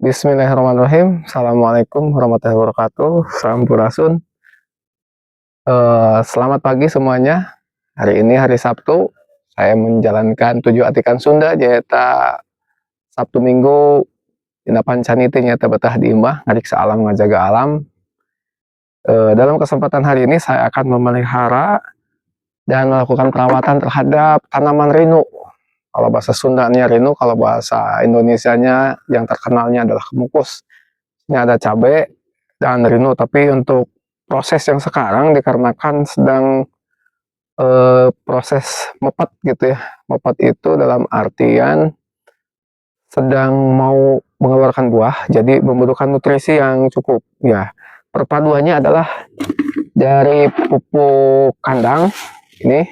Bismillahirrahmanirrahim. Assalamualaikum warahmatullahi wabarakatuh. Sampurasun. Selamat pagi semuanya. Hari ini hari Sabtu. Saya menjalankan 7 atikan Sunda nyaeta Sabtu Minggu dina pancaniti nyaeta betah di imah ngariksa alam ngajaga alam. Dalam kesempatan hari ini saya akan memelihara dan melakukan perawatan terhadap tanaman rinu. Kalau bahasa Sundanya rinu, kalau bahasa Indonesianya yang terkenalnya adalah kemukus. Ini ada cabai dan rinu, tapi untuk proses yang sekarang dikarenakan sedang proses mepet gitu ya. Mepet itu dalam artian sedang mau mengeluarkan buah, jadi membutuhkan nutrisi yang cukup ya. Perpaduannya adalah dari pupuk kandang, ini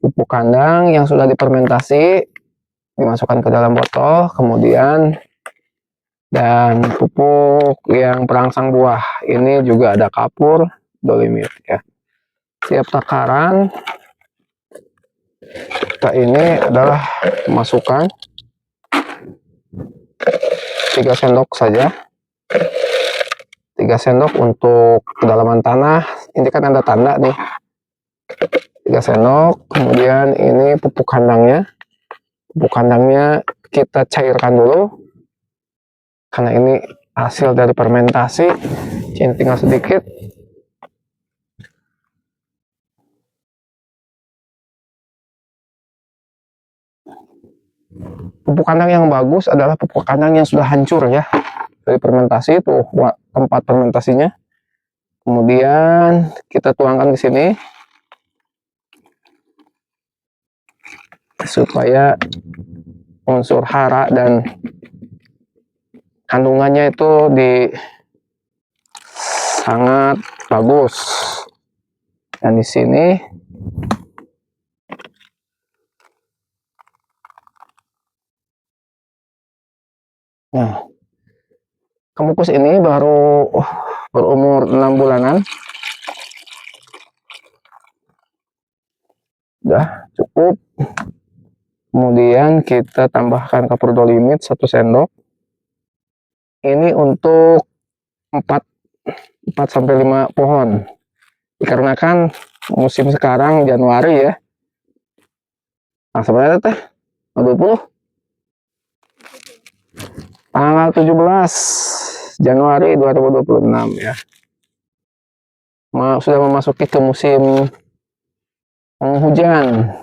pupuk kandang yang sudah difermentasi dimasukkan ke dalam botol, kemudian dan pupuk yang perangsang buah. Ini juga ada kapur, dolimit ya. Siap takaran. Kita ini adalah masukkan 3 sendok saja. 3 sendok untuk kedalaman tanah. Ini kan ada tanda nih. 3 sendok. Kemudian ini pupuk kandangnya. Pupuk kandangnya kita cairkan dulu. Karena ini hasil dari fermentasi. Ini tinggal sedikit. Pupuk kandang yang bagus adalah pupuk kandang yang sudah hancur ya. Dari fermentasi itu tempat fermentasinya. Kemudian kita tuangkan di sini supaya unsur hara dan kandungannya itu sangat bagus. Dan di sini nah, kemukus ini baru berumur 6 bulanan. Udah cukup. Kemudian kita tambahkan kapur dolimit 1 sendok. Ini untuk 4-5 pohon. Dikarenakan musim sekarang Januari ya. Nah, sebenarnya teh 20 tanggal 17 Januari 2026 ya. Sudah memasuki ke musim penghujan.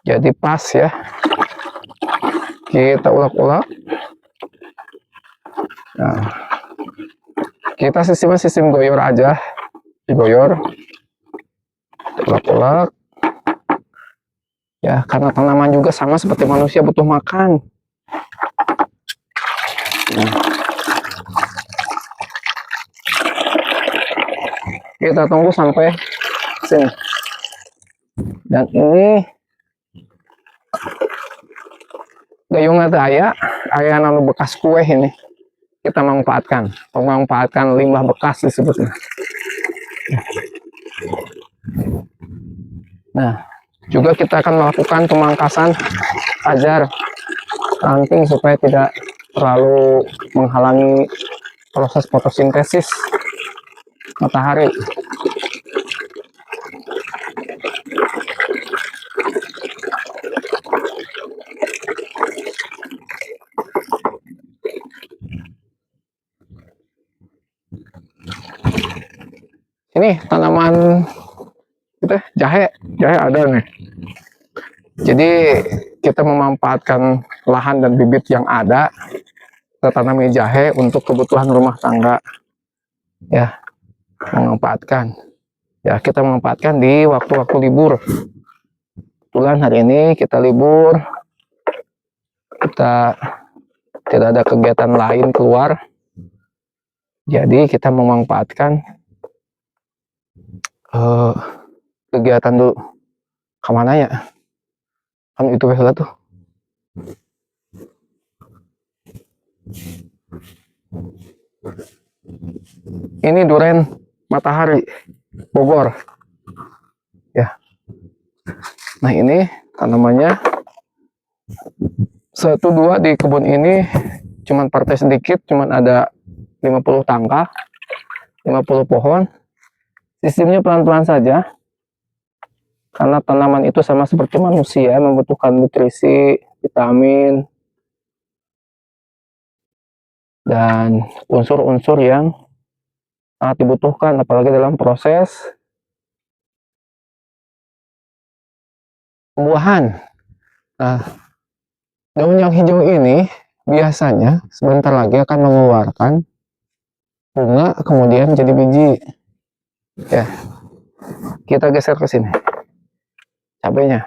Jadi pas ya. Kita ulek-ulek. Nah, kita sistem goyor aja. Digoyor. Ulek-ulek. Ya, karena tanaman juga sama seperti manusia butuh makan. Nah, kita tunggu sampai sini. Dan ini gayungnya teh aya nanu bekas kue ini. Kita memanfaatkan limbah bekas disebutnya. Nah, juga kita akan melakukan pemangkasan ajar ranting supaya tidak terlalu menghalangi proses fotosintesis matahari. Ini tanaman kita jahe ada nih. Jadi kita memanfaatkan lahan dan bibit yang ada, kita tanami jahe untuk kebutuhan rumah tangga ya. Kita memanfaatkan di waktu-waktu libur. Kebetulan hari ini kita libur, kita tidak ada kegiatan lain keluar, jadi kita memanfaatkan kegiatan dulu. Kemana ya? Kan itu biasa tuh. Ini duren matahari Bogor ya. Nah, ini tanamannya satu dua di kebun ini cuman partai sedikit, cuman ada 50 tangka, 50 pohon. Sistemnya pelan-pelan saja, karena tanaman itu sama seperti manusia, membutuhkan nutrisi, vitamin, dan unsur-unsur yang sangat dibutuhkan, apalagi dalam proses pembuahan. Nah, daun yang hijau ini biasanya sebentar lagi akan mengeluarkan bunga, kemudian jadi biji. Ya, kita geser ke sini cabenya.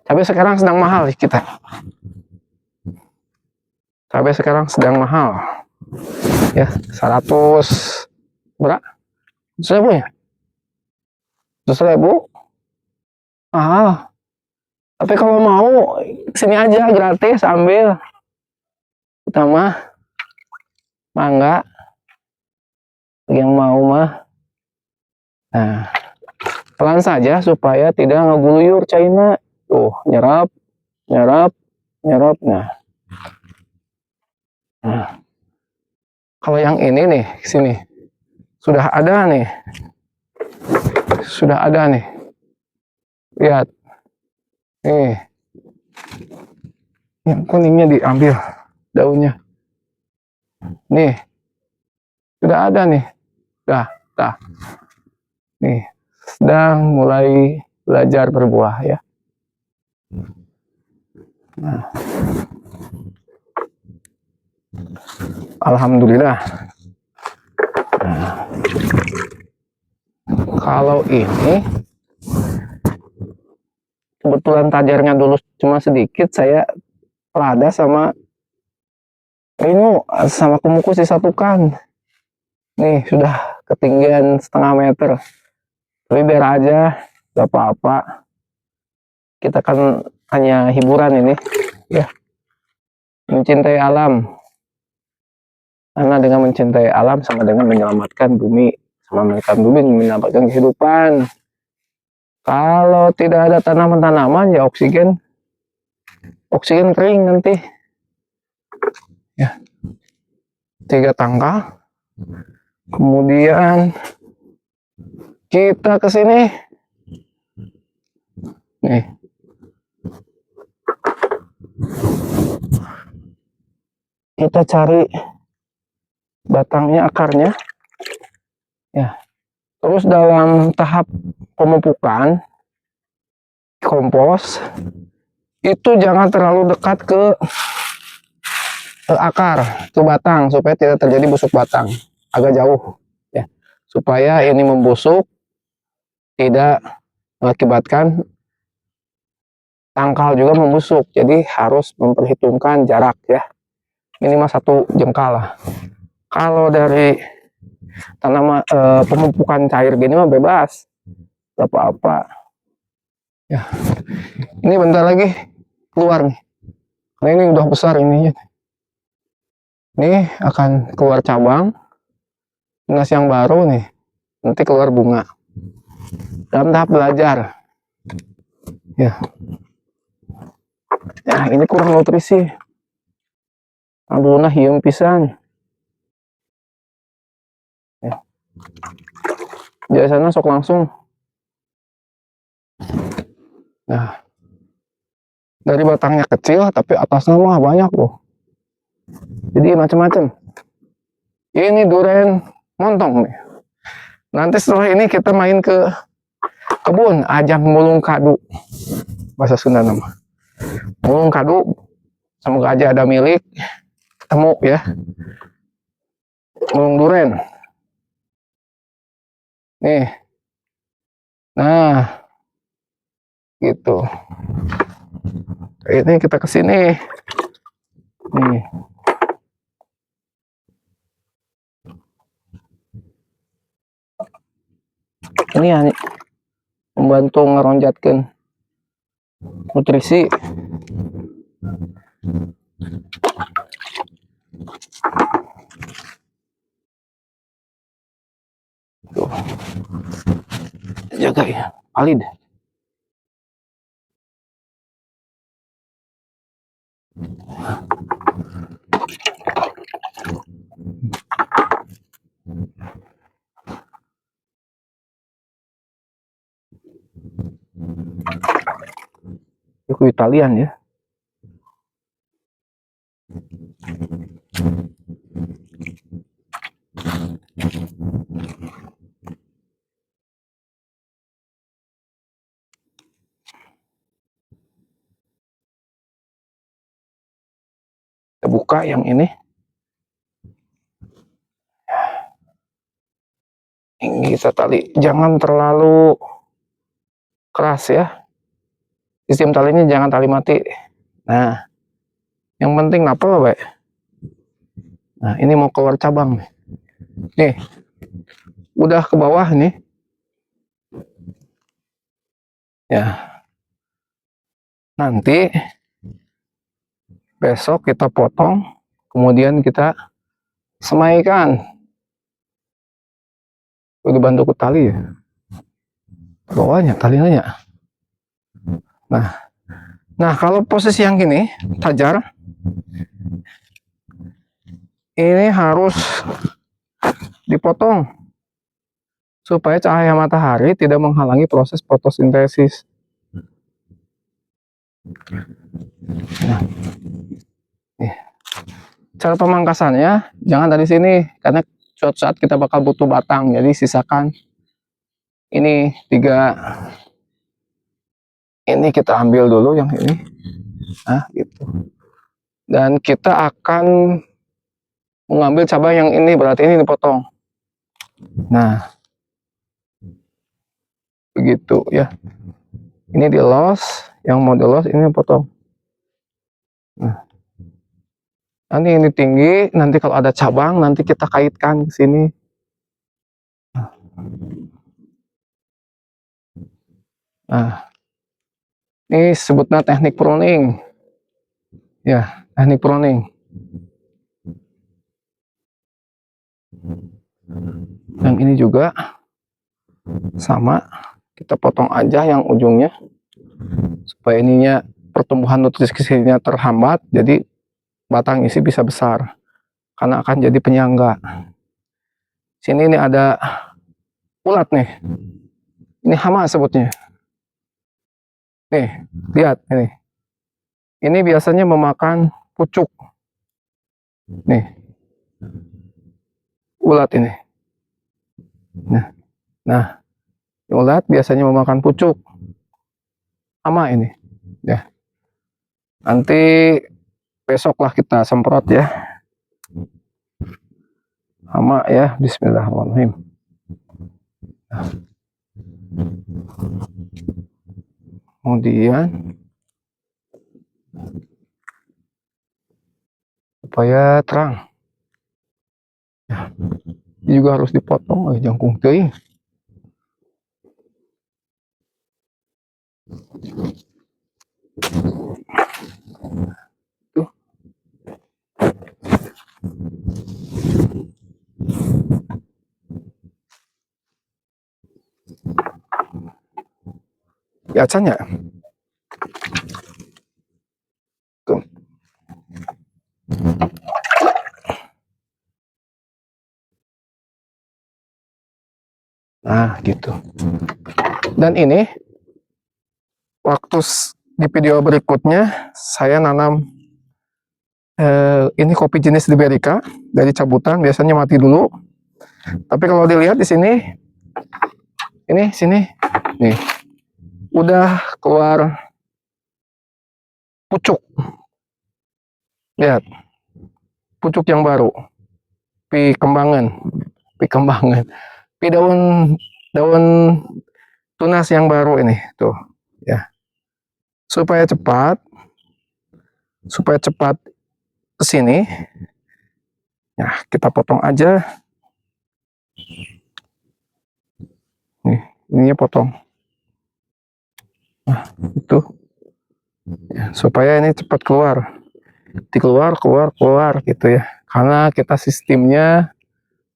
Cabai sekarang sedang mahal kita. Cabai sekarang sedang mahal. Ya, 100 berapa? 100.000 ya? 100.000? Mahal. Tapi kalau mau sini aja gratis, ambil. Kita mah mangga. Yang mau mah. Nah, pelan saja supaya tidak ngeguluyur China. Tuh, nyerap, nyerap, nyerap. Nah, kalau yang ini nih, sini sudah ada nih, lihat, nih, yang kuningnya diambil daunnya, nih, sudah ada nih, dah, nih, sedang mulai belajar berbuah ya. Nah. Alhamdulillah. Nah, kalau ini kebetulan tajarnya dulu cuma sedikit, saya pelada sama ini sama kumukus disatukan. Nih sudah ketinggian 0,5 meter. Tapi biar aja, gak apa-apa. Kita kan hanya hiburan ini, ya. Mencintai alam. Karena dengan mencintai alam sama dengan menyelamatkan bumi, sama menyelamatkan kehidupan. Kalau tidak ada tanaman-tanaman, ya oksigen kering nanti. Ya, 3 tangka. Kemudian kita ke sini. Nih. Kita cari batangnya, akarnya. Ya. Terus dalam tahap pemupukan, kompos, itu jangan terlalu dekat ke akar, ke batang, supaya tidak terjadi busuk batang. Agak jauh, ya, supaya ini membusuk, tidak mengakibatkan tangkal juga membusuk. Jadi harus memperhitungkan jarak ya, minimal 1 jengkal lah. Kalau dari tanaman pemupukan cair gini mah bebas, gak apa-apa. Ya, ini bentar lagi keluar nih. Nah, ini udah besar ininya. Ini akan keluar cabang, tunas yang baru nih, nanti keluar bunga. Dalam tahap belajar. Ya. Ya, ini kurang nutrisi. Alhamdulillah hium pisan. Ya. Biasanya sok langsung. Nah, dari batangnya kecil tapi atasnya mah banyak loh. Jadi macam-macam. Ini duren montong nih. Nanti setelah ini kita main ke kebun, ajang mulung kadu, bahasa Sunda nama. Mulung kadu, semoga aja ada milik, ketemu ya. Mulung duren. Nih. Nah, gitu. Ini kita kesini. Nih. Ini ya, membantu ngeronjatkan nutrisi. Tuh. Jaga ya, valid. Itu Italian ya. Kita buka yang ini. Ini kita tali, jangan terlalu keras ya. Sistem talinya jangan tali mati. Nah, yang penting apa baik. Nah, ini mau keluar cabang nih. Nih, udah ke bawah nih. Ya, nanti besok kita potong, kemudian kita semaikan. Udah bantu ke tali ya. Bawahnya talinya. Nah, kalau posisi yang gini, tajar, ini harus dipotong supaya cahaya matahari tidak menghalangi proses fotosintesis. Nah, nih. Cara pemangkasannya jangan dari sini karena suatu saat kita bakal butuh batang, jadi sisakan ini 3. Ini kita ambil dulu yang ini. Nah, gitu. Dan kita akan mengambil cabang yang ini, berarti ini dipotong. Nah, begitu ya. Ini di-los, yang mau di-los ini potong. Nah, nanti ini tinggi, nanti kalau ada cabang nanti kita kaitkan ke sini. Nah, ini sebutnya teknik pruning. Ya, teknik pruning. Yang ini juga sama, kita potong aja yang ujungnya supaya ininya pertumbuhan nutrisinya terhambat, jadi batang isi bisa besar karena akan jadi penyangga. Sini ini ada ulat nih, ini hama sebutnya. Nih, lihat ini biasanya memakan pucuk. Nih, ulat ini. Nah, ulat biasanya memakan pucuk. Hama ini. Ya. Nanti besoklah kita semprot ya. Hama ya, bismillahirrahmanirrahim. Kemudian supaya terang. Ya. Ini juga harus dipotong, jangkung teuing. Tuh. Ya, acan ya. Tuh. Nah, gitu. Dan ini waktu di video berikutnya saya nanam ini kopi jenis Liberica dari cabutan, biasanya mati dulu. Tapi kalau dilihat di sini, ini sini, nih, udah keluar pucuk. Lihat, pucuk yang baru, pi kembangan, pi daun tunas yang baru ini, tuh, ya. Supaya cepat ke sini, ya kita potong aja. Nih, ininya potong. Nah, itu ya, supaya ini cepat keluar gitu ya, karena kita sistemnya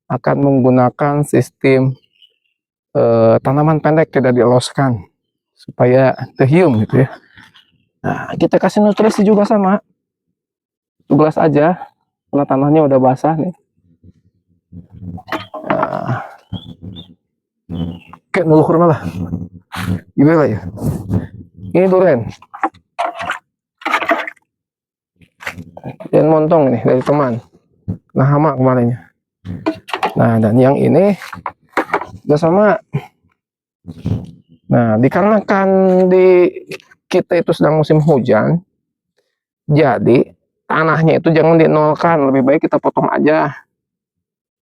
akan menggunakan sistem tanaman pendek, tidak dieloskan supaya terhium gitu ya. Nah, kita kasih nutrisi juga sama 12 aja karena tanahnya udah basah nih. Nah, kayak nulukur malah gimana ya, ini duren dan montong nih dari teman, nah hama kemarinnya. Nah dan yang ini udah sama. Nah dikarenakan di kita itu sedang musim hujan, jadi tanahnya itu jangan dinolkan, lebih baik kita potong aja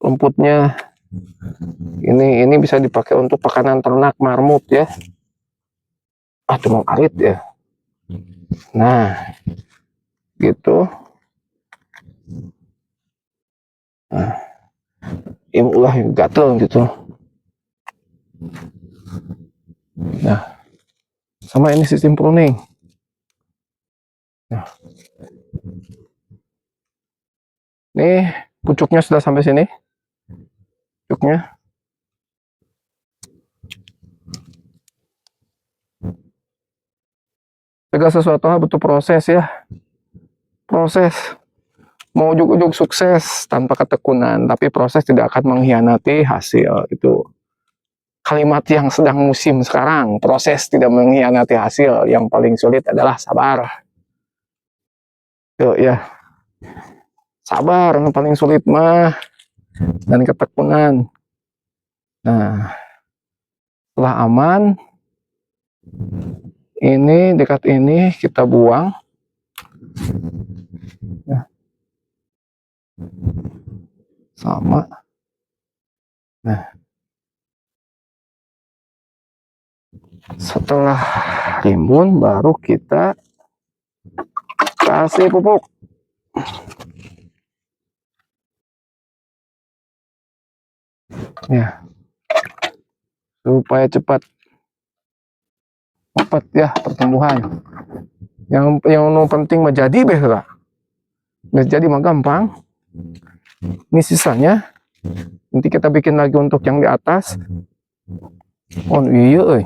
rumputnya. Ini bisa dipakai untuk pakanan ternak marmut ya. Cuma arit ya. Nah, gitu. Nah, ini ulah yang gatel gitu. Nah, sama ini sistem pruning. Nah, nih pucuknya sudah sampai sini. Pucuknya. Segala sesuatu butuh proses ya. Proses. Mau ujuk-ujuk sukses tanpa ketekunan, tapi proses tidak akan mengkhianati hasil. Itu kalimat yang sedang musim sekarang. Proses tidak mengkhianati hasil. Yang paling sulit adalah sabar. Yuk ya. Sabar yang paling sulit mah, dan ketekunan. Nah, setelah aman, ini dekat ini kita buang. Nah, sama. Nah, setelah rimbun baru kita kasih pupuk. Ya, supaya cepat ya pertumbuhan. Yang penting mah jadi lah. Nggak jadi mah gampang. Ini sisanya nanti kita bikin lagi untuk yang di atas. Oh iya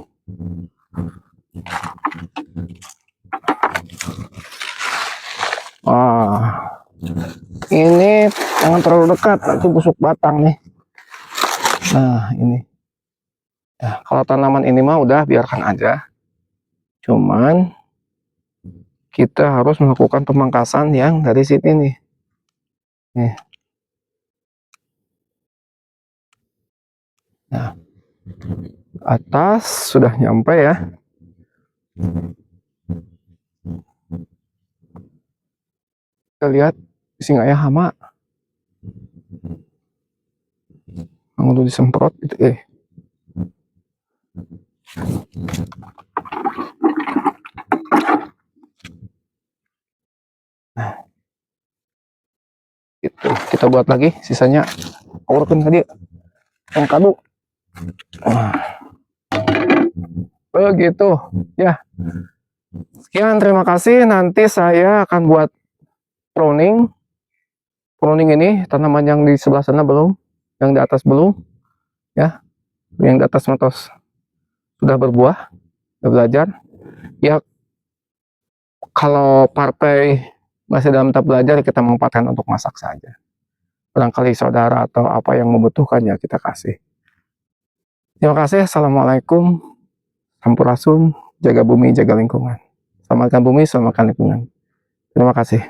ini jangan terlalu dekat, nanti busuk batang nih. Nah ini ya, kalau tanaman ini mah udah biarkan aja, cuman kita harus melakukan pemangkasan yang dari sini nih. Nah, atas sudah nyampe ya. Kita lihat isi nggak ya hama. Langsung disemprot gitu Nah, itu kita buat lagi sisanya. Aurkan tadi yang kadu. Begitu ya. Sekian, terima kasih. Nanti saya akan buat pruning ini tanaman yang di sebelah sana belum, yang di atas belum ya, yang di atas matos sudah berbuah, sudah belajar ya. Kalau partai masih dalam tahap belajar, kita manfaatkan untuk masak saja. Barangkali saudara atau apa yang membutuhkannya kita kasih. Terima kasih. Assalamualaikum. Sampurasun. Jaga bumi, jaga lingkungan. Selamatkan bumi, selamatkan lingkungan. Terima kasih.